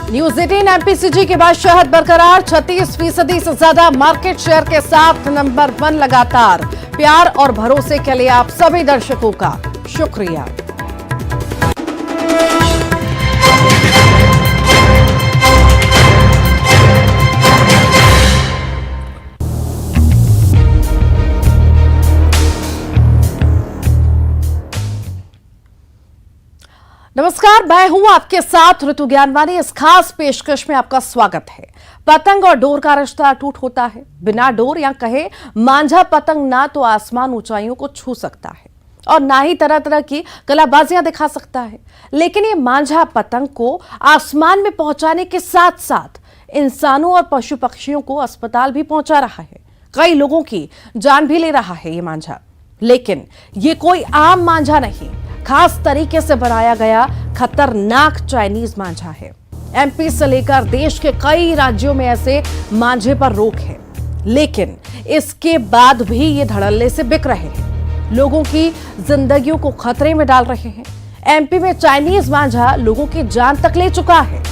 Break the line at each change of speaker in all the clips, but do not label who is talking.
News 18 MPCG के बाद शहद बरकरार 36% से ज्यादा मार्केट शेयर के साथ नंबर 1 लगातार। प्यार और भरोसे के लिए आप सभी दर्शकों का शुक्रिया। नमस्कार, मैं हूं आपके साथ ऋतु ज्ञानवानी। इस खास पेशकश में आपका स्वागत है। पतंग और डोर का रिश्ता अटूट होता है। बिना डोर या कहे मांझा पतंग ना तो आसमान ऊंचाइयों को छू सकता है और ना ही तरह तरह की कलाबाजियां दिखा सकता है, लेकिन ये मांझा पतंग को आसमान में पहुंचाने के साथ साथ इंसानों और पशु पक्षियों को अस्पताल भी पहुंचा रहा है। कई लोगों की जान भी ले रहा है ये मांझा। लेकिन ये कोई आम मांझा नहीं, खास तरीके से बनाया गया खतरनाक चाइनीज मांझा है। एमपी से लेकर देश के कई राज्यों में ऐसे मांझे पर रोक है, लेकिन इसके बाद भी ये धड़ल्ले से बिक रहे हैं, लोगों की जिंदगियों को खतरे में डाल रहे हैं। एमपी में चाइनीज मांझा लोगों की जान तक ले चुका है।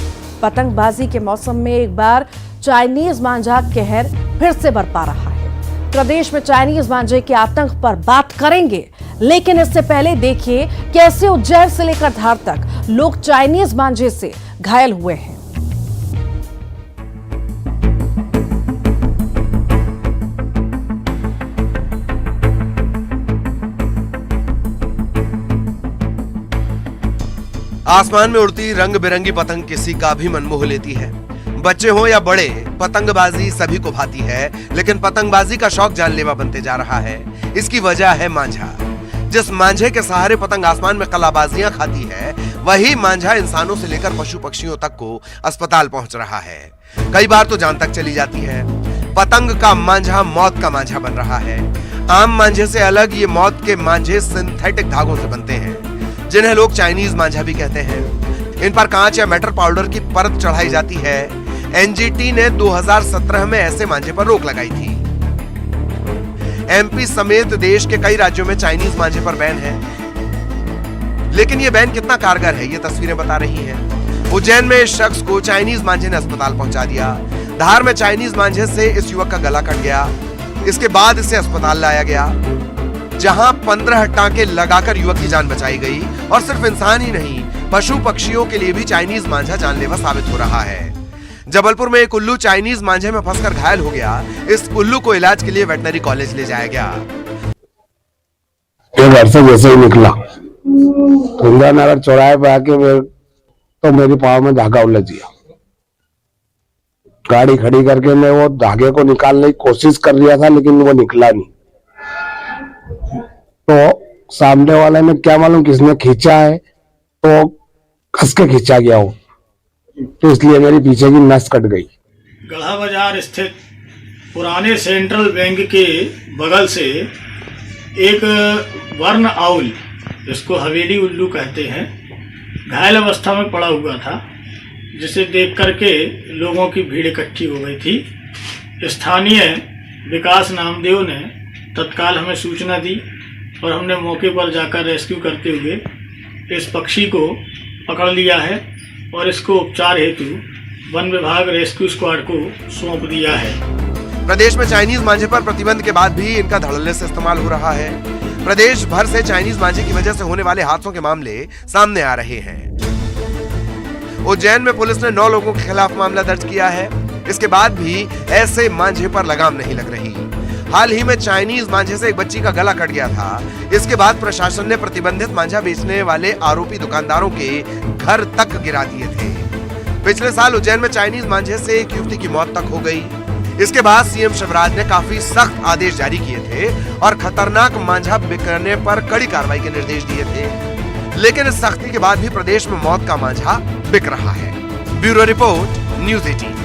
पतंगबाजी के मौसम में एक बार चाइनीज मांझा कहर फिर से बरपा रहा है। प्रदेश में चाइनीज मांझे के आतंक पर बात करेंगे, लेकिन इससे पहले देखिए कैसे उज्जैन से लेकर धार तक लोग चाइनीज मांझे से घायल हुए हैं।
आसमान में उड़ती रंग बिरंगी पतंग किसी का भी मन मोह लेती है। बच्चे हो या बड़े, पतंगबाजी सभी को भाती है, लेकिन पतंगबाजी का शौक जानलेवा बनते जा रहा है। इसकी वजह है मांझा। जिस मांझे के सहारे पतंग आसमान में कलाबाजियां खाती है, वही मांझा इंसानों से लेकर पशु पक्षियों तक को अस्पताल पहुंच रहा है। कई बार तो जान तक चली जाती है। पतंग का मांझा मौत का मांझा बन रहा है। आम मांझे से अलग ये मौत के मांझे सिंथेटिक धागों से बनते हैं, जिन्हें लोग चाइनीज मांझा भी कहते हैं। इन पर कांच या मेटल पाउडर की परत चढ़ाई जाती है। एनजीटी ने 2017 में ऐसे मांझे पर रोक लगाई थी। एमपी समेत देश के कई राज्यों में चाइनीज मांझे पर बैन है, लेकिन यह बैन कितना कारगर है, ये तस्वीरें बता रही हैं। उज्जैन में इस शख्स को चाइनीज मांझे ने अस्पताल पहुंचा दिया। धार में चाइनीज मांझे से इस युवक का गला कट गया। इसके बाद इसे अस्पताल लाया गया, जहां 15 टांके लगाकर युवक की जान बचाई गई। और सिर्फ इंसान ही नहीं, पशु पक्षियों के लिए भी चाइनीज मांझा जानलेवा साबित हो रहा है। जबलपुर में एक उल्लू चाइनीज मांझे में फंसकर घायल हो गया। इस उल्लू को इलाज के लिए वेटनरी कॉलेज ले जाया गया।
ये घर से जैसे ही निकला, इंदिरा नगर चौराहे पे आके तो मेरी पाँव में धागा उलझ गया। गाड़ी खड़ी करके मैं वो धागे को निकालने की कोशिश कर रहा था, लेकिन वो निकला नहीं। तो सामने वाले ने क्या मालूम किसने खींचा है, तो कस के खींचा गया हो, तो इसलिए मेरी पीछे की नस कट गई।
गढ़ा बाजार स्थित पुराने सेंट्रल बैंक के बगल से एक वर्ण आउल, जिसको हवेली उल्लू कहते हैं, घायल अवस्था में पड़ा हुआ था, जिसे देख करके लोगों की भीड़ इकट्ठी हो गई थी। स्थानीय विकास नामदेव ने तत्काल हमें सूचना दी और हमने मौके पर जाकर रेस्क्यू करते हुए इस पक्षी को पकड़ लिया है और इसको उपचार हेतु वन विभाग रेस्क्यू स्क्वाड को सौंप दिया है।
प्रदेश में चाइनीज मांझे पर प्रतिबंध के बाद भी इनका धड़ल्ले से इस्तेमाल हो रहा है। प्रदेश भर से चाइनीज मांझे की वजह से होने वाले हादसों के मामले सामने आ रहे हैं। उज्जैन में पुलिस ने 9 लोगों के खिलाफ मामला दर्ज किया है। इसके बाद भी ऐसे मांझे पर लगाम नहीं लग रही। हाल ही में चाइनीज मांझे से एक बच्ची का गला कट गया था। इसके बाद प्रशासन ने प्रतिबंधित मांझा बेचने वाले आरोपी दुकानदारों के घर तक गिरा दिए थे। पिछले साल उज्जैन में चाइनीज मांझे से एक युवती की मौत तक हो गई। इसके बाद सीएम शिवराज ने काफी सख्त आदेश जारी किए थे और खतरनाक मांझा बिकने पर कड़ी कार्रवाई के निर्देश दिए थे। लेकिन इस सख्ती के बाद भी प्रदेश में मौत का मांझा बिक रहा है। Bureau report, news 18।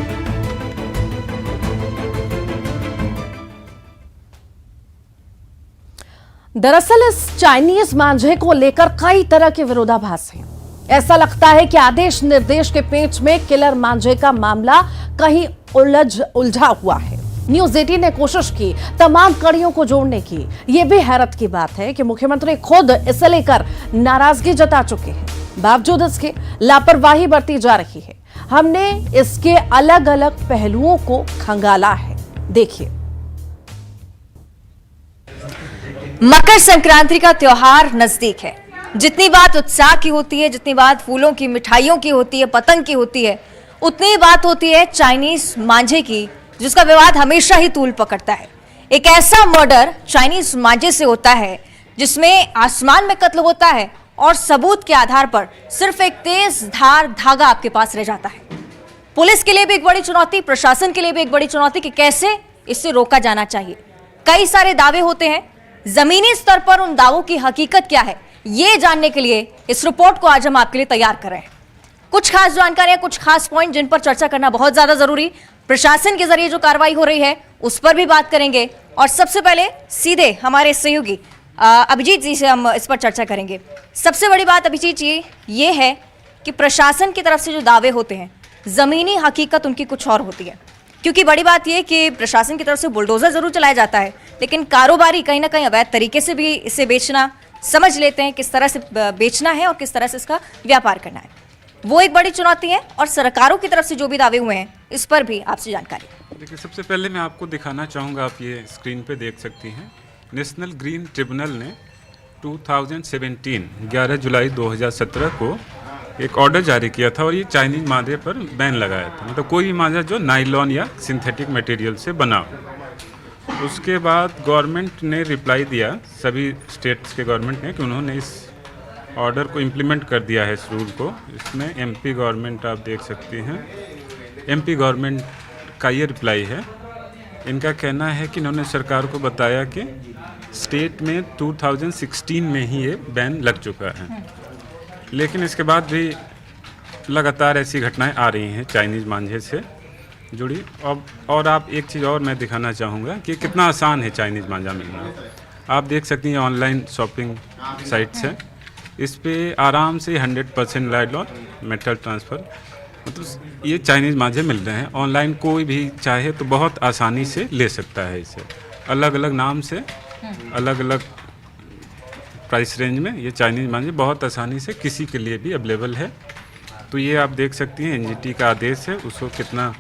दरअसल इस चाइनीज मांझे को लेकर कई तरह के विरोधाभास हैं। ऐसा लगता है कि आदेश निर्देश के पेच में किलर मांझे का मामला कहीं उलझा हुआ है। न्यूज 18 ने कोशिश की तमाम कड़ियों को जोड़ने की। ये भी हैरत की बात है कि मुख्यमंत्री खुद इसे लेकर नाराजगी जता चुके हैं, बावजूद इसके लापरवाही बरती जा रही है। हमने इसके अलग अलग पहलुओं को खंगाला है, देखिए।
मकर संक्रांति का त्योहार नजदीक है। जितनी बात उत्साह की होती है, जितनी बात फूलों की, मिठाइयों की होती है, पतंग की होती है, उतनी ही बात होती है चाइनीज मांझे की, जिसका विवाद हमेशा ही तूल पकड़ता है। एक ऐसा मर्डर चाइनीज मांझे से होता है जिसमें आसमान में कत्ल होता है और सबूत के आधार पर सिर्फ एक तेज धार धागा आपके पास रह जाता है। पुलिस के लिए भी एक बड़ी चुनौती, प्रशासन के लिए भी एक बड़ी चुनौती कि कैसे इससे रोका जाना चाहिए। कई सारे दावे होते हैं, जमीनी स्तर पर उन दावों की हकीकत क्या है, ये जानने के लिए इस रिपोर्ट को आज हम आपके लिए तैयार कर रहे हैं। कुछ खास जानकारियां, कुछ खास पॉइंट जिन पर चर्चा करना बहुत ज्यादा जरूरी, प्रशासन के जरिए जो कार्रवाई हो रही है उस पर भी बात करेंगे। और सबसे पहले सीधे हमारे सहयोगी अभिजीत जी से हम इस पर चर्चा करेंगे। सबसे बड़ी बात अभिजीत जी ये है कि प्रशासन की तरफ से जो दावे होते हैं, जमीनी हकीकत उनकी कुछ और होती है। क्योंकि बड़ी बात यह कि प्रशासन की तरफ से बुलडोजर जरूर चलाया जाता है, लेकिन कारोबारी कहीं ना कहीं अवैध तरीके से भी इसे बेचना, समझ लेते हैं किस तरह से बेचना है और किस तरह से इसका व्यापार करना है, वो एक बड़ी चुनौती है। और सरकारों की तरफ से जो भी दावे हुए हैं इस पर भी आपसे जानकारी।
देखिए, सबसे पहले मैं आपको दिखाना चाहूँगा, आप ये स्क्रीन पे देख सकती हैं, नेशनल ग्रीन ट्रिब्यूनल ने 2017 11 जुलाई 2017 को एक ऑर्डर जारी किया था और ये चाइनीज मांझे पर बैन लगाया था। मतलब कोई भी मांझा जो नाइलॉन या सिंथेटिक मटेरियल से बना हो। उसके बाद गवर्नमेंट ने रिप्लाई दिया, सभी स्टेट्स के गवर्नमेंट ने, कि उन्होंने इस ऑर्डर को इम्प्लीमेंट कर दिया है, इस रूल को। इसमें एमपी गवर्नमेंट आप देख सकती हैं, एमपी गवर्नमेंट का ये रिप्लाई है। इनका कहना है कि इन्होंने सरकार को बताया कि स्टेट में 2016 में ही ये बैन लग चुका है, लेकिन इसके बाद भी लगातार ऐसी घटनाएं आ रही हैं चाइनीज़ मांझे से जुड़ी। अब और आप एक चीज़ और मैं दिखाना चाहूँगा कि कितना आसान है चाइनीज़ मांझा मिलना। आप देख सकती हैं, ऑनलाइन शॉपिंग साइट्स हैं, इस पे आराम से 100% नाइलॉन मेटल ट्रांसफ़र, मतलब ये चाइनीज़ मांझे मिल रहे हैं। ऑनलाइन कोई भी चाहे तो बहुत आसानी से ले सकता है इसे, अलग अलग नाम से, अलग अलग प्राइस रेंज में ये चाइनीज़ मांझे बहुत आसानी से किसी के लिए भी अवेलेबल है। तो ये आप देख सकती हैं, एनजीटी का आदेश है, उसको कितना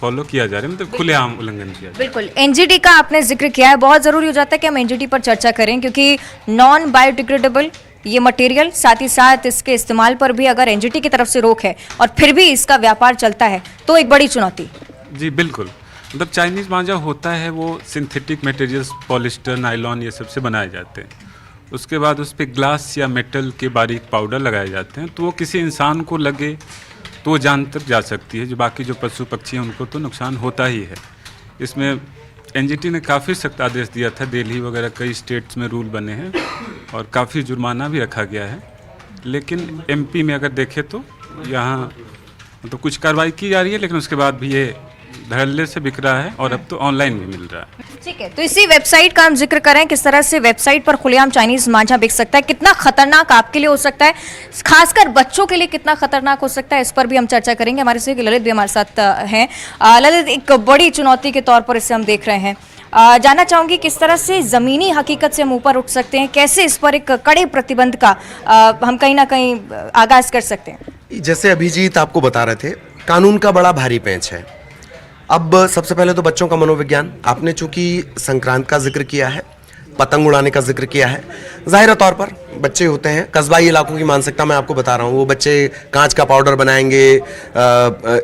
फॉलो किया जा रहा है, मतलब खुलेआम उल्लंघन किया जा रहा है।
बिल्कुल, एनजीटी का आपने जिक्र किया है, बहुत ज़रूरी हो जाता है कि हम एनजीटी पर चर्चा करें, क्योंकि नॉन बायोडिग्रेडेबल ये मटेरियल, साथ ही साथ इसके इस्तेमाल पर भी अगर एनजीटी की तरफ से रोक है और फिर भी इसका व्यापार चलता है तो एक बड़ी चुनौती।
जी बिल्कुल, मतलब चाइनीज़ मांझा होता है वो सिंथेटिक मटेरियल्स, पॉलिस्टर, नाइलॉन, ये सब से बनाए जाते हैं। उसके बाद उस पर ग्लास या मेटल के बारीक पाउडर लगाए जाते हैं, तो वो किसी इंसान को लगे तो वो जान तक जा सकती है। जो बाकी जो पशु पक्षी हैं उनको तो नुकसान होता ही है। इसमें एनजीटी ने काफ़ी सख्त आदेश दिया था, दिल्ली वगैरह कई स्टेट्स में रूल बने हैं और काफ़ी जुर्माना भी रखा गया है। लेकिन एमपी में अगर देखें तो यहाँ तो कुछ कार्रवाई की जा रही है, लेकिन उसके बाद भी ये धड़ल्ले से बिक रहा है और अब तो ऑनलाइन भी मिल रहा है।
ठीक है, तो इसी वेबसाइट का हम जिक्र करें, किस तरह से वेबसाइट पर खुलेआम चाइनीज मांझा बिक सकता है, कितना खतरनाक आपके लिए हो सकता है, खासकर बच्चों के लिए कितना खतरनाक हो सकता है, इस पर भी हम चर्चा करेंगे। हमारे से ललित भी हमारे साथ हैं। ललित, एक बड़ी चुनौती के तौर पर इसे हम देख रहे हैं, जानना चाहूंगी किस तरह से ज़मीनी हकीकत से हम ऊपर उठ सकते हैं, कैसे इस पर एक कड़े प्रतिबंध का हम कहीं ना कहीं आगाज कर सकते हैं।
जैसे अभिजीत आपको बता रहे थे, कानून का बड़ा भारी पेंच है। अब सबसे पहले तो बच्चों का मनोविज्ञान, आपने चूंकि संक्रांत का जिक्र किया है, पतंग उड़ाने का जिक्र किया है, जाहिर तौर पर बच्चे होते हैं, कस्बाई इलाकों की मानसिकता मैं आपको बता रहा हूँ, वो बच्चे कांच का पाउडर बनाएंगे,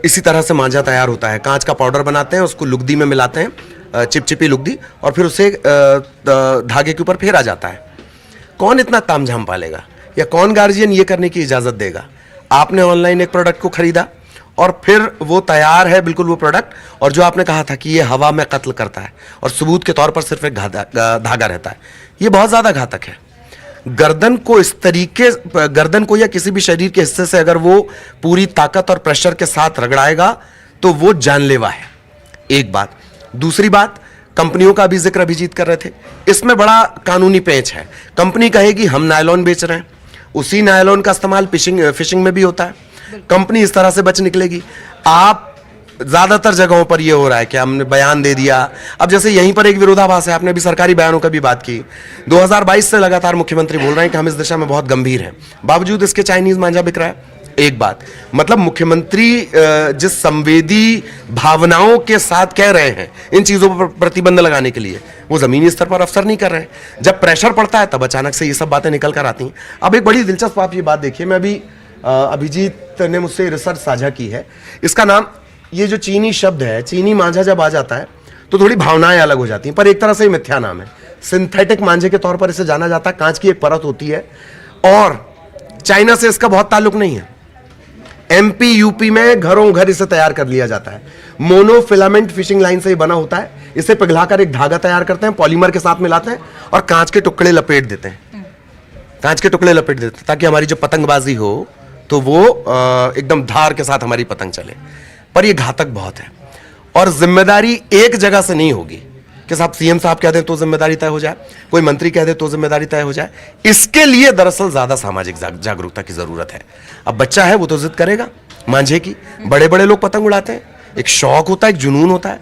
इसी तरह से मांझा तैयार होता है। कांच का पाउडर बनाते हैं, उसको लुगदी में मिलाते हैं, चिपचिपी लुगदी, और फिर उसे धागे के ऊपर फेरा जाता है। कौन इतना तामझाम पालेगा, या कौन गार्जियन ये करने की इजाज़त देगा? आपने ऑनलाइन एक प्रोडक्ट को खरीदा और फिर वो तैयार है बिल्कुल वो प्रोडक्ट, और जो आपने कहा था कि ये हवा में कत्ल करता है और सबूत के तौर पर सिर्फ एक धागा रहता है, ये बहुत ज़्यादा घातक है। गर्दन को इस तरीके, गर्दन को या किसी भी शरीर के हिस्से से अगर वो पूरी ताकत और प्रेशर के साथ रगड़ाएगा तो वो जानलेवा है, एक बात। दूसरी बात, कंपनियों का भी जिक्र अभिजीत कर रहे थे, इसमें बड़ा कानूनी पेंच है। कंपनी कहेगी हम नायलॉन बेच रहे हैं, उसी नायलॉन का इस्तेमाल फिशिंग में भी होता है, कंपनी इस तरह से बच निकलेगी। आप ज्यादातर जगहों पर ये हो रहा है कि हमने बयान दे दिया। अब जैसे यहीं पर एक विरोधाभास है, आपने भी सरकारी बयानों का भी बात की। 2022 से लगातार मुख्यमंत्री बोल रहे हैं कि हम इस दिशा में बहुत गंभीर हैं, बावजूद इसके चाइनीज मांझा बिक रहा है। एक बात, मतलब मुख्यमंत्री जिस संवेदी भावनाओं के साथ कह रहे हैं इन चीजों पर प्रतिबंध लगाने के लिए, वो जमीनी स्तर पर अफसर नहीं कर रहे हैं। जब प्रेशर पड़ता है तब अचानक से ये सब बातें निकल कर आती हैं। अब एक बड़ी दिलचस्प आप ये बात देखिए, मैं अभी अभिजीत ने मुझसे रिसर्च साझा की है। इसका नाम, ये जो चीनी शब्द है, चीनी मांझा जब आ जाता है तो थोड़ी भावनाएं अलग हो जाती हैं, पर एक तरह से मिथ्या नाम है। सिंथेटिक मांझे के तौर पर इसे जाना जाता है। कांच की एक परत होती है और चाइना से इसका बहुत ताल्लुक नहीं है। एमपी यूपी में घरों घर इसे तैयार कर लिया जाता है। मोनोफिलामेंट फिशिंग लाइन से ये बना होता है। इसे पिघलाकर एक धागा तैयार करते हैं, पॉलीमर के साथ मिलाते हैं और कांच के टुकड़े लपेट देते हैं। कांच के टुकड़े लपेट देते हैं ताकि हमारी जो पतंगबाजी हो तो वो एकदम धार के साथ हमारी पतंग चले। पर ये घातक बहुत है और जिम्मेदारी एक जगह से नहीं होगी कि साहब सीएम साहब कह दें तो जिम्मेदारी तय हो जाए, कोई मंत्री कह दे तो जिम्मेदारी तय हो जाए। इसके लिए दरअसल ज्यादा सामाजिक जागरूकता की जरूरत है। अब बच्चा है वो तो जिद करेगा मांझे की, बड़े बड़े लोग पतंग उड़ाते हैं, एक शौक होता है, एक जुनून होता है,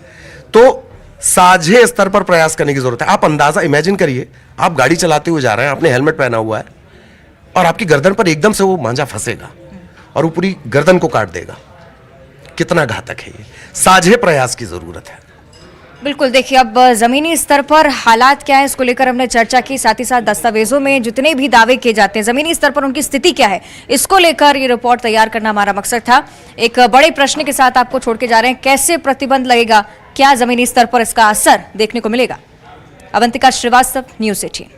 तो साझे स्तर पर प्रयास करने की जरूरत है। आप अंदाजा इमेजिन करिए, आप गाड़ी चलाते हुए जा रहे हैं, आपने हेलमेट पहना हुआ है और आपकी गर्दन पर एकदम से वो मांझा फंसेगा और वो पूरी गर्दन को काट देगा। कितना घातक है ये। साझे प्रयास की जरूरत है।
बिल्कुल, देखिए अब जमीनी स्तर पर हालात क्या है इसको लेकर हमने चर्चा की, साथ ही साथ दस्तावेजों में जितने भी दावे किए जाते हैं जमीनी स्तर पर उनकी स्थिति क्या है, इसको लेकर ये रिपोर्ट तैयार करना हमारा मकसद था। एक बड़े प्रश्न के साथ आपको छोड़ के जा रहे हैं, कैसे प्रतिबंध लगेगा, क्या जमीनी स्तर पर इसका असर देखने को मिलेगा। अवंतिका श्रीवास्तव, न्यूज़ 18।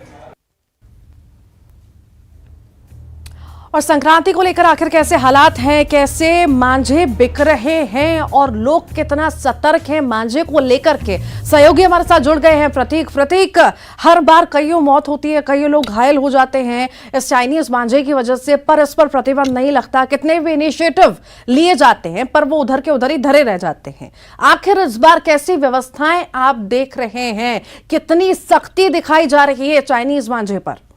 और संक्रांति को लेकर आखिर कैसे हालात हैं, कैसे मांझे बिक रहे हैं और लोग कितना सतर्क हैं मांझे को लेकर के। सहयोगी हमारे साथ जुड़ गए हैं प्रतीक, हर बार कईयों मौत होती है, कई लोग घायल हो जाते हैं इस चाइनीज मांझे की वजह से, पर इस पर प्रतिबंध नहीं लगता। कितने भी इनिशिएटिव लिए जाते हैं पर वो उधर के उधर ही धरे रह जाते हैं। आखिर इस बार कैसी व्यवस्थाएं आप देख रहे हैं, कितनी सख्ती दिखाई जा रही है चाइनीज मांझे पर?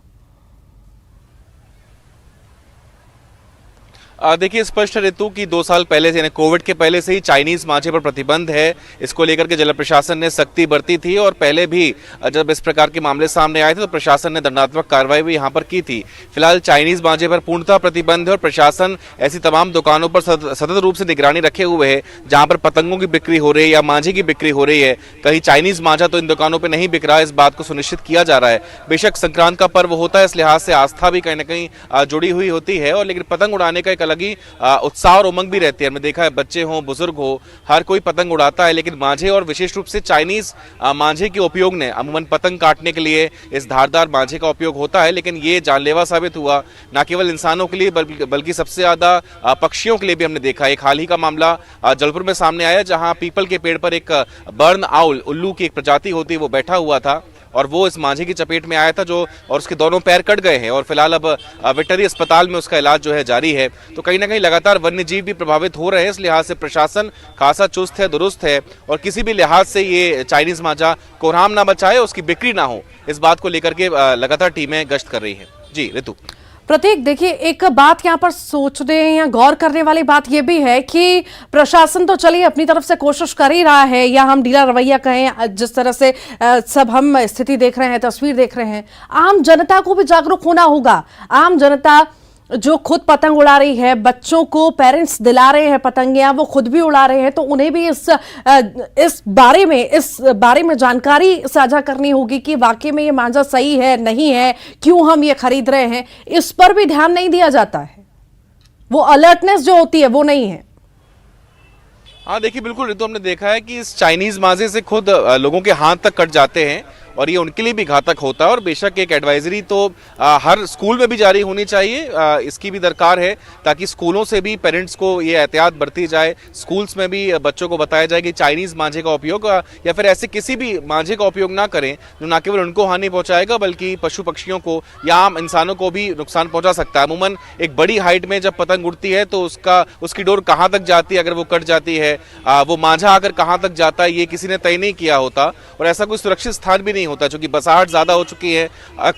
देखिए, स्पष्ट ऋतु की 2 साल पहले से, यानी कोविड के पहले से ही चाइनीज मांझे पर प्रतिबंध है। इसको लेकर के जिला प्रशासन ने सख्ती बरती थी और पहले भी जब इस प्रकार के मामले सामने आए थे तो प्रशासन ने दंडात्मक कार्रवाई भी यहां पर की थी। फिलहाल चाइनीज मांझे पर पूर्णतः प्रतिबंध है और प्रशासन ऐसी तमाम दुकानों पर सतत रूप से निगरानी रखे हुए है जहां पर पतंगों की बिक्री हो रही है या मांझे की बिक्री हो रही है। कहीं चाइनीज मांझा तो इन दुकानों पर नहीं बिक रहा है, इस बात को सुनिश्चित किया जा रहा है। बेशक संक्रांत का पर्व होता है, इस लिहाज से आस्था भी कहीं ना कहीं जुड़ी हुई होती है, और लेकिन पतंग उड़ाने का एक अलग ही उत्साह और उमंग भी रहती है। हमने देखा है बच्चे हों बुजुर्ग हो हर कोई पतंग उड़ाता है, लेकिन मांझे और विशेष रूप से चाइनीज मांझे के उपयोग ने अमूमन पतंग काटने के लिए इस धारदार मांझे का उपयोग होता है, लेकिन ये जानलेवा साबित हुआ न केवल इंसानों के लिए बल्कि सबसे ज्यादा पक्षियों के लिए भी। हमने देखा एक हाल ही का मामला जलपुर में सामने आया जहां पीपल के पेड़ पर एक बर्न आउल, उल्लू की एक प्रजाति होती है, वो बैठा हुआ था और वो इस मांझे की चपेट में आया था और उसके दोनों पैर कट गए हैं और फिलहाल अब वेटनरी अस्पताल में उसका इलाज जो है जारी है। तो कहीं ना कहीं लगातार वन्य जीव भी प्रभावित हो रहे हैं, इस लिहाज से प्रशासन खासा चुस्त है, दुरुस्त है और किसी भी लिहाज से ये चाइनीज मांझा कोहराम ना मचाए, उसकी बिक्री ना हो, इस बात को लेकर के लगातार टीमें गश्त कर रही है। जी ऋतु।
प्रतीक, देखिए एक बात यहाँ पर सोचने या गौर करने वाली बात यह भी है कि प्रशासन तो चलिए अपनी तरफ से कोशिश कर ही रहा है, या हम ढीला रवैया कहें, जिस तरह से सब हम स्थिति देख रहे हैं, तस्वीर देख रहे हैं, आम जनता को भी जागरूक होना होगा। आम जनता जो खुद पतंग उड़ा रही है, बच्चों को पेरेंट्स दिला रहे हैं पतंगियां, वो खुद भी उड़ा रहे हैं, तो उन्हें भी इस बारे में जानकारी साझा करनी होगी कि वाकई में ये मांझा सही है नहीं है, क्यों हम ये खरीद रहे हैं, इस पर भी ध्यान नहीं दिया जाता है। वो अलर्टनेस जो होती है वो नहीं है।
हाँ देखिए, बिल्कुल ऋतु, हमने देखा है कि इस चाइनीज मांझे से खुद लोगों के हाथ तक कट जाते हैं और ये उनके लिए भी घातक होता है। और बेशक एक एडवाइजरी तो हर स्कूल में भी जारी होनी चाहिए, इसकी भी दरकार है, ताकि स्कूलों से भी पेरेंट्स को ये एहतियात बरती जाए, स्कूल्स में भी बच्चों को बताया जाए कि चाइनीज मांझे का उपयोग या फिर ऐसे किसी भी मांझे का उपयोग ना करें जो ना केवल उनको हानि पहुंचाएगा बल्कि पशु पक्षियों को या आम इंसानों को भी नुकसान पहुंचा सकता है। अमूमन एक बड़ी हाइट में जब पतंग उड़ती है तो उसकी डोर कहाँ तक जाती है, अगर वो कट जाती है, वो मांझा आकर कहाँ तक जाता है, ये किसी ने तय नहीं किया होता और ऐसा कोई सुरक्षित स्थान भी नहीं नहीं होता, क्योंकि बसाहट ज़्यादा हो चुकी है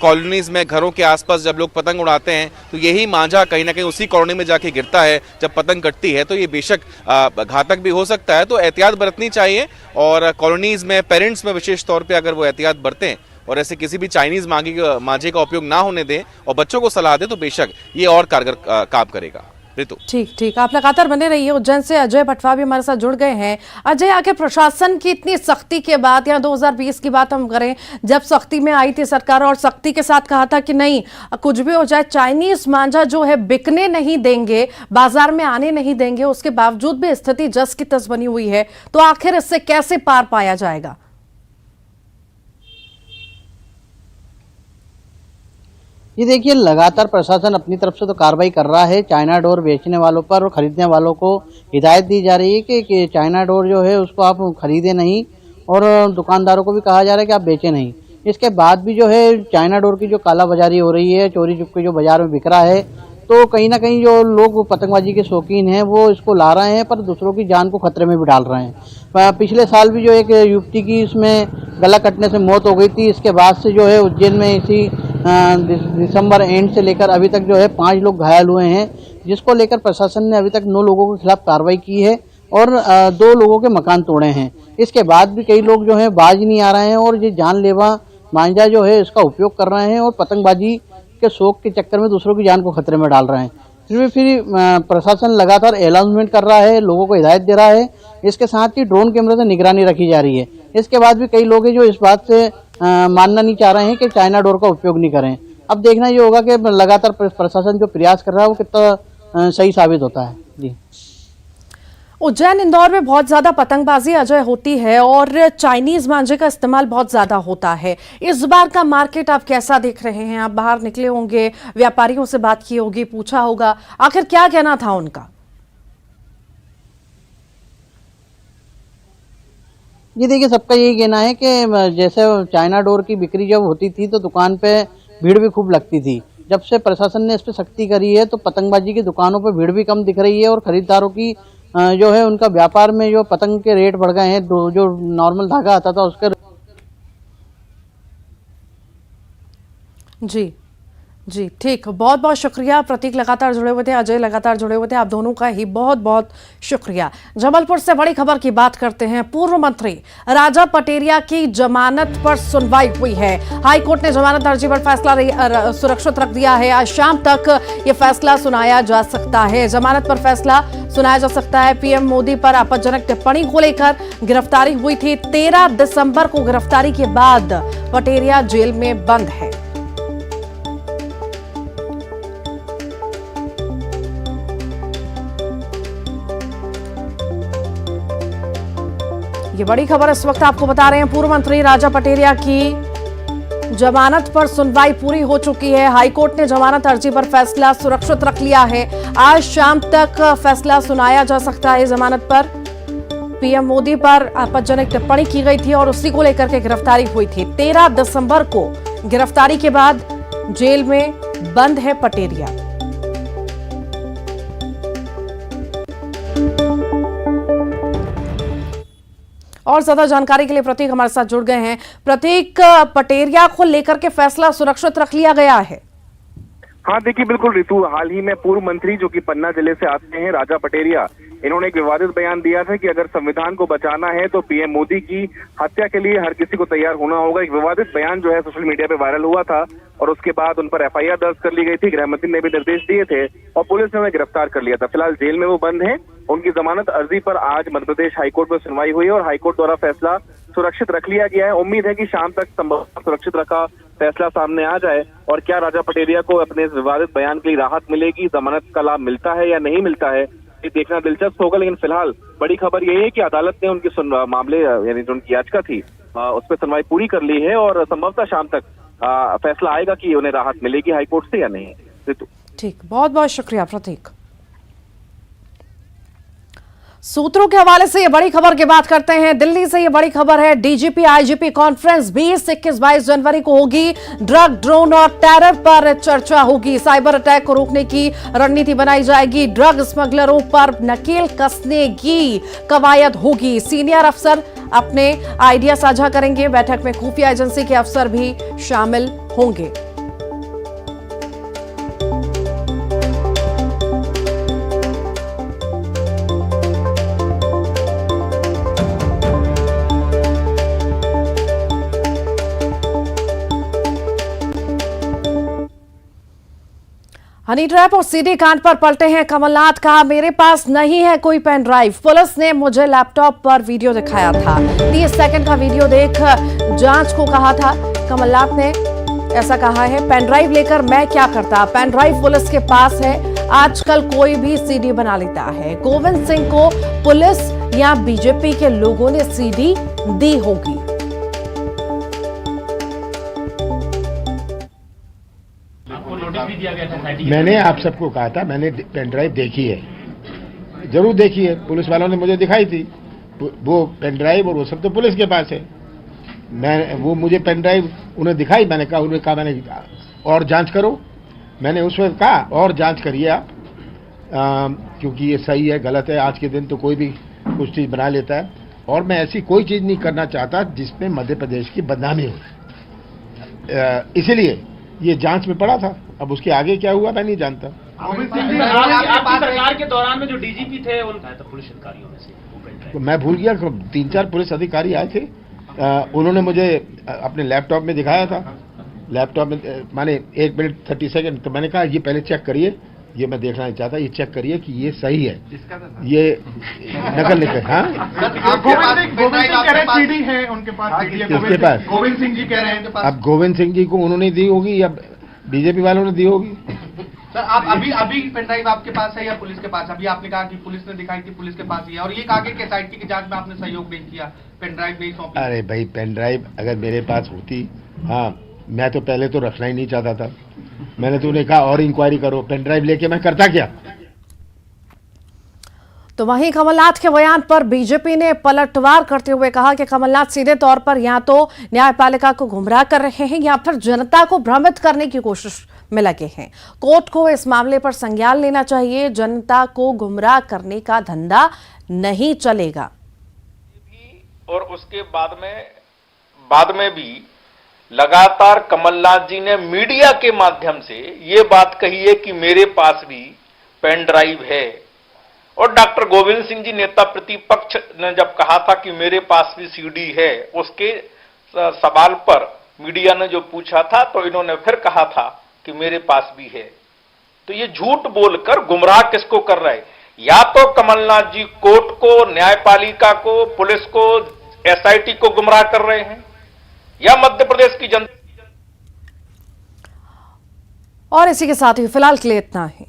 कॉलोनीज़ में। घरों के आसपास जब लोग पतंग उड़ाते हैं तो यही मांझा कहीं ना कहीं उसी कॉलोनी में जाके गिरता है जब पतंग कटती है, तो ये बेशक घातक भी हो सकता है। तो एहतियात बरतनी चाहिए, और कॉलोनीज़ में पेरेंट्स में विशेष तौर पर अगर वो एहतियात बरतें और ऐसे किसी भी चाइनीज़ मांझे का उपयोग ना होने दें और बच्चों को सलाह दें, तो बेशक ये और कारगर काम करेगा। ऋतु,
ठीक, आप लगातार बने रहिए। उज्जैन से अजय पटवा भी हमारे साथ जुड़ गए हैं। अजय, आखिर प्रशासन की इतनी सख्ती के बाद, या 2020 की बात हम करें जब सख्ती में आई थी सरकार और सख्ती के साथ कहा था कि नहीं कुछ भी हो जाए चाइनीज मांझा जो है बिकने नहीं देंगे, बाजार में आने नहीं देंगे, उसके बावजूद भी स्थिति जस की तस बनी हुई है, तो आखिर इससे कैसे पार पाया जाएगा?
ये देखिए, लगातार प्रशासन अपनी तरफ से तो कार्रवाई कर रहा है। चाइना डोर बेचने वालों पर और खरीदने वालों को हिदायत दी जा रही है कि चाइना डोर जो है उसको आप खरीदें नहीं, और दुकानदारों को भी कहा जा रहा है कि आप बेचें नहीं। इसके बाद भी जो है चाइना डोर की जो कालाबाजारी हो रही है, चोरी चुपके जो बाजार में बिक रहा है, तो कहीं ना कहीं जो लोग पतंगबाजी के शौकीन हैं वो इसको ला रहे हैं, पर दूसरों की जान को खतरे में भी डाल रहे हैं। पिछले साल भी जो एक युवती की इसमें गला कटने से मौत हो गई थी। इसके बाद से जो है उज्जैन में इसी दिसंबर एंड से लेकर अभी तक जो है 5 लोग घायल हुए हैं, जिसको लेकर प्रशासन ने अभी तक 9 लोगों के खिलाफ कार्रवाई की है और 2 लोगों के मकान तोड़े हैं। इसके बाद भी कई लोग जो है बाज नहीं आ रहे हैं और ये जानलेवा मांझा जो है इसका उपयोग कर रहे हैं और पतंगबाजी के शौक के चक्कर में दूसरों की जान को खतरे में डाल रहे हैं। फिर प्रशासन लगातार अनाउंसमेंट कर रहा है, लोगों को हिदायत दे रहा है। इसके साथ ही ड्रोन कैमरे से निगरानी रखी जा रही है। इसके बाद भी कई लोग हैं जो इस बात से मानना नहीं चाह रहे हैं कि चाइना डोर का उपयोग नहीं करें। अब देखना ये होगा कि लगातार प्रशासन जो प्रयास कर रहा है वो कितना सही साबित होता है। जी,
उज्जैन इंदौर में बहुत ज्यादा पतंगबाजी अजय होती है और चाइनीज मांझे का इस्तेमाल बहुत ज्यादा होता है। इस बार का मार्केट आप कैसा देख रहे हैं? आप बाहर निकले होंगे, व्यापारियों से बात की होगी, पूछा होगा, आखिर क्या कहना था उनका?
ये देखिए, सबका यही कहना है कि जैसे चाइना डोर की बिक्री जब होती थी तो दुकान पे भीड़ भी खूब लगती थी। जब से प्रशासन ने इस पे सख्ती करी है तो पतंगबाजी की दुकानों पे भीड़ भी कम दिख रही है और खरीदारों की जो है उनका व्यापार में जो पतंग के रेट बढ़ गए हैं, जो नॉर्मल धागा आता था उसके।
जी ठीक, बहुत बहुत शुक्रिया। प्रतीक लगातार जुड़े हुए थे, अजय लगातार जुड़े हुए थे, आप दोनों का ही बहुत बहुत शुक्रिया। जबलपुर से बड़ी खबर की बात करते हैं। पूर्व मंत्री राजा पटेरिया की जमानत पर सुनवाई हुई है। हाईकोर्ट ने जमानत अर्जी पर फैसला सुरक्षित रख दिया है। आज शाम तक ये फैसला सुनाया जा सकता है। जमानत पर फैसला सुनाया जा सकता है। पीएम मोदी पर आपत्तिजनक टिप्पणी को लेकर गिरफ्तारी हुई थी। 13 दिसंबर को गिरफ्तारी के बाद पटेरिया जेल में बंद है। ये बड़ी खबर इस वक्त आपको बता रहे हैं। पूर्व मंत्री राजा पटेरिया की जमानत पर सुनवाई पूरी हो चुकी है। हाईकोर्ट ने जमानत अर्जी पर फैसला सुरक्षित रख लिया है। आज शाम तक फैसला सुनाया जा सकता है। जमानत पर पीएम मोदी पर आपत्तिजनक टिप्पणी की गई थी और उसी को लेकर के गिरफ्तारी हुई थी। 13 दिसंबर को गिरफ्तारी के बाद जेल में बंद है पटेरिया। और ज्यादा जानकारी के लिए प्रतीक हमारे साथ जुड़ गए हैं। प्रतीक, पटेरिया को लेकर के फैसला सुरक्षित रख लिया गया है?
हाँ देखिए, बिल्कुल ऋतु, हाल ही में पूर्व मंत्री जो कि पन्ना जिले से आते हैं, राजा पटेरिया, इन्होंने एक विवादित बयान दिया था कि अगर संविधान को बचाना है तो पीएम मोदी की हत्या के लिए हर किसी को तैयार होना होगा। एक विवादित बयान जो है सोशल मीडिया पे वायरल हुआ था और उसके बाद उन पर एफआईआर दर्ज कर ली गई थी। गृह मंत्री ने भी निर्देश दिए थे और पुलिस ने उन्हें गिरफ्तार कर लिया था। फिलहाल जेल में वो बंद है। उनकी जमानत अर्जी पर आज मध्य प्रदेश हाईकोर्ट में सुनवाई हुई है और हाईकोर्ट द्वारा फैसला सुरक्षित रख लिया गया है। उम्मीद है कि शाम तक संभव सुरक्षित रखा फैसला सामने आ जाए और क्या राजा पटेरिया को अपने इस विवादित बयान के लिए राहत मिलेगी, जमानत का लाभ मिलता है या नहीं मिलता है, ये देखना दिलचस्प होगा। लेकिन फिलहाल बड़ी खबर यही है कि अदालत ने उनकी मामले यानी जो उनकी याचिका थी उस पर सुनवाई पूरी कर ली है और संभवतः शाम तक फैसला आएगा कि उन्हें राहत मिलेगी हाईकोर्ट से या नहीं।
ठीक, बहुत बहुत शुक्रिया प्रतीक। सूत्रों के हवाले से ये बड़ी खबर की बात करते हैं। दिल्ली से ये बड़ी खबर है, डीजीपी आईजीपी कॉन्फ्रेंस 20, 21, 22 जनवरी को होगी। ड्रग, ड्रोन और टेरर पर चर्चा होगी। साइबर अटैक को रोकने की रणनीति बनाई जाएगी। ड्रग स्मगलरों पर नकेल कसने की कवायद होगी। सीनियर अफसर अपने आइडिया साझा करेंगे। बैठक में खुफिया एजेंसी के अफसर भी शामिल होंगे। हनी ट्रैप और सीडी कांड पर पलटे हैं कमलनाथ। कहा, मेरे पास नहीं है कोई पेन ड्राइव, पुलिस ने मुझे लैपटॉप पर वीडियो दिखाया था। 30 सेकंड का वीडियो देख जांच को कहा था। कमलनाथ ने ऐसा कहा है, पेन ड्राइव लेकर मैं क्या करता, पेन ड्राइव पुलिस के पास है। आजकल कोई भी सीडी बना लेता है। गोविंद सिंह को पुलिस या बीजेपी के लोगों ने सीडी दी होगी।
मैंने आप सबको कहा था, मैंने पेन ड्राइव देखी है, जरूर देखी है। पुलिस वालों ने मुझे दिखाई थी वो पेन ड्राइव, और वो सब तो पुलिस के पास है। मैं वो मुझे पेन ड्राइव उन्हें दिखाई, उन्होंने कहा मैंने और जांच करो। मैंने उस वक्त कहा और जांच करिए आप, क्योंकि ये सही है गलत है। आज के दिन तो कोई भी कुछ चीज़ बना लेता है, और मैं ऐसी कोई चीज़ नहीं करना चाहता जिसमें मध्य प्रदेश की बदनामी हो। इसीलिए ये जांच में पड़ा था। अब उसके आगे क्या हुआ मैं नहीं जानता।
गोविंद सिंह जी, आपकी सरकार के दौरान में जो डीजीपी थे उनका पुलिस अधिकारियों में से
तो मैं भूल गया, 3-4 पुलिस अधिकारी आए थे। उन्होंने मुझे अपने लैपटॉप में दिखाया था। लैपटॉप में माने 1 मिनट 30 सेकंड, तो मैंने कहा ये पहले चेक करिए, ये मैं देखना नहीं चाहता, ये चेक करिए कि ये सही है, ये नकल लिखे। हाँ,
सीडी है उनके पास,
किसके पास?
गोविंद सिंह जी कह रहे हैं।
अब गोविंद सिंह जी को उन्होंने दी होगी या बीजेपी वालों ने दी होगी।
सर, आप अभी पेन ड्राइव आपके पास है या पुलिस के पास? अभी आपने कहा कि पुलिस ने दिखाई थी, पुलिस के पास ही है, और ये कहा कि एसआईटी की जांच में आपने सहयोग नहीं किया, पेन ड्राइव नहीं सौंपी।
अरे भाई, पेन ड्राइव अगर मेरे पास होती, हाँ, मैं तो पहले तो रखना ही नहीं चाहता था। मैंने तो उन्हें कहा और इंक्वायरी करो, पेन ड्राइव लेके मैं करता क्या।
तो वहीं कमलनाथ के बयान पर बीजेपी ने पलटवार करते हुए कहा कि कमलनाथ सीधे तौर पर या तो न्यायपालिका को गुमराह कर रहे हैं या फिर जनता को भ्रमित करने की कोशिश में लगे हैं। कोर्ट को इस मामले पर संज्ञान लेना चाहिए। जनता को गुमराह करने का धंधा नहीं चलेगा।
और उसके बाद में भी लगातार कमलनाथ जी ने मीडिया के माध्यम से ये बात कही है कि मेरे पास भी पेन ड्राइव है। और डॉक्टर गोविंद सिंह जी नेता प्रतिपक्ष ने जब कहा था कि मेरे पास भी सीडी है, उसके सवाल पर मीडिया ने जो पूछा था तो इन्होंने फिर कहा था कि मेरे पास भी है। तो ये झूठ बोलकर गुमराह किसको कर रहे हैं? या तो कमलनाथ जी कोर्ट को, न्यायपालिका को, पुलिस को, एसआईटी को गुमराह कर रहे हैं, या मध्य प्रदेश की जनता।
और इसी के साथ ही फिलहाल के लिए इतना ही।